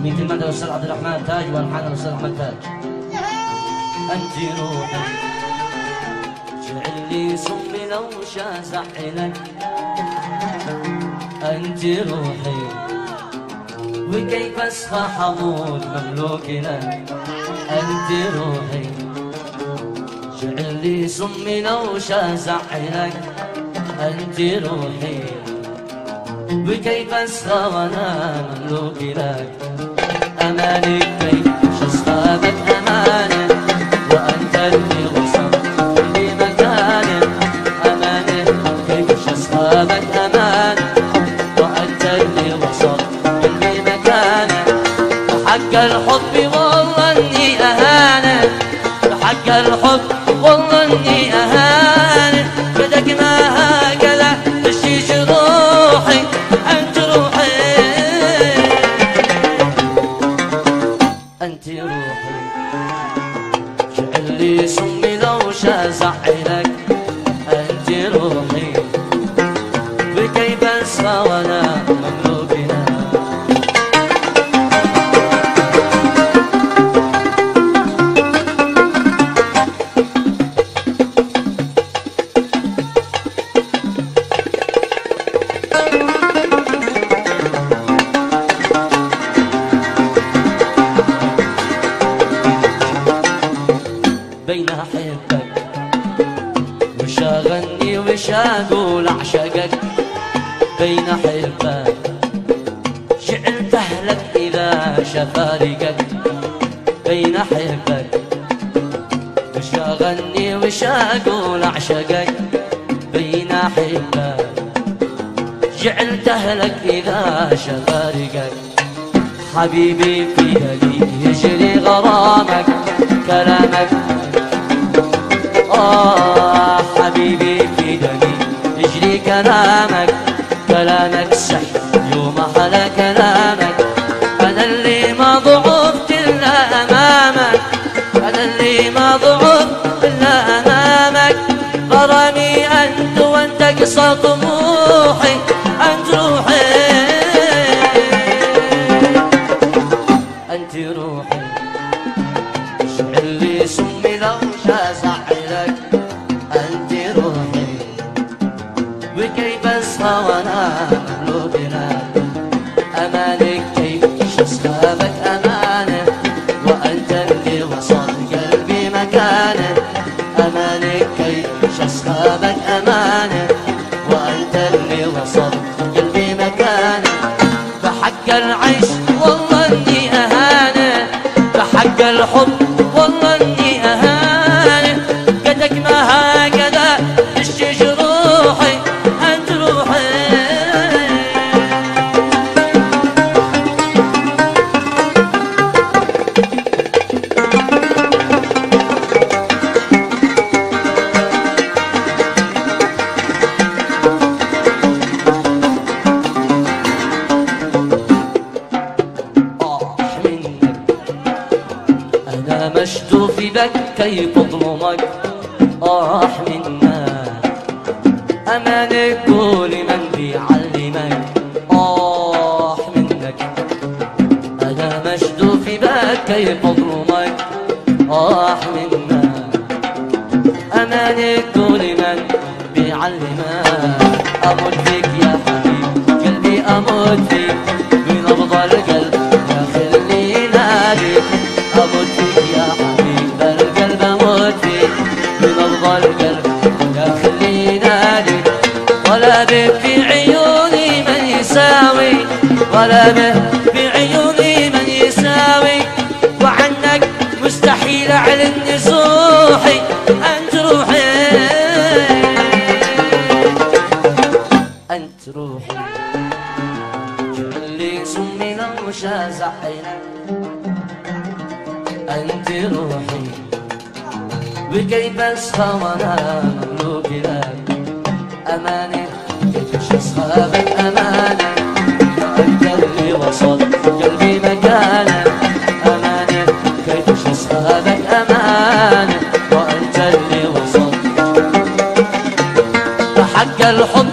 من كلمة الأستاذ عبد الرحمن تاج والحان الأستاذ أحمد تاج. أنت روحي جعل لي سمي لو شازعلك، أنت روحي وكيف أسخى حمود مملوك لك، أنت روحي جعل لي سمي لو شازعلك، أنت روحي وكيف أسخى وأنا مملوك لك، أمانك كيف أصحابك أمانة وأنت اللي وصلت في مكانك، أمانك كيف أصحابك أمانة وأنت اللي وصلت في مكانك، وحق الحب والله إني أهانة، وحق الحب والله إني أهانة، بدك ما هكذا تشيش روحي، أنت روحي أنت روحي جعل لي سمي لو شازعلك، أنت روحي وكيف أسخى وأنا مملوك لك. بين أحبك وش أغني وش أقول أعشقك، بين أحبك جعلت أهلك إذا شفارقك، بين أحبك وش أغني وش أقول أعشقك، بين أحبك جعلت أهلك إذا شفارقك، حبيبي في يدي يجري غرامك كلامك، حبيبي في دمي يجري كلامك، كلامك سحر يوم حلا كلامك، أنا اللي ما ضعفت إلا أمامك، أنا اللي ما ضعفت إلا أمامك، غرامي أنت وأنت قصى طموحي، أنت روحي أنت روحي جعل لي سمي لو شازعلك، أنت روحي وكيف أسخى وأنا مملوك لك، أمانك كيف أصحابك أمانة وأنت اللي وصل قلبي مكانه، أمانك كيف أصحابك أمانة وأنت اللي وصل قلبي مكانه، بحق العيش والله إني أهانة، بحق الحب والله إني أهانة، قدك ما هكذا تشيش روحي، أنت روحي أنا مشدوف بك كيف أظلمك، منا أمانك قولي من بيعلمك، منك أنا مشدوف بك كيف أظلمك، منا أمانك قولي من بيعلمك، أموت فيك يا حبيب قلبي أموت فيك بنبض القلب يا خلي نادي، أموت فيك يا حبيب القلب أموت فيك بنبض القلب يا خلي نادي، ولا به في عيوني من يساوي، ولا به في عيوني من يساوي، وعنك مستحيل أعلن نزوحي، أنت روحي أنت روحي جعل لي سمي لو شازعلك، أنت روحي وكيف أسخى وأنا مملوك لك، أماني كيف أصحابك أمانة وأنت اللي وصل قلبي مكانه، أماني كيف أصحابك أمانة وأنت اللي وصل، بحق الحب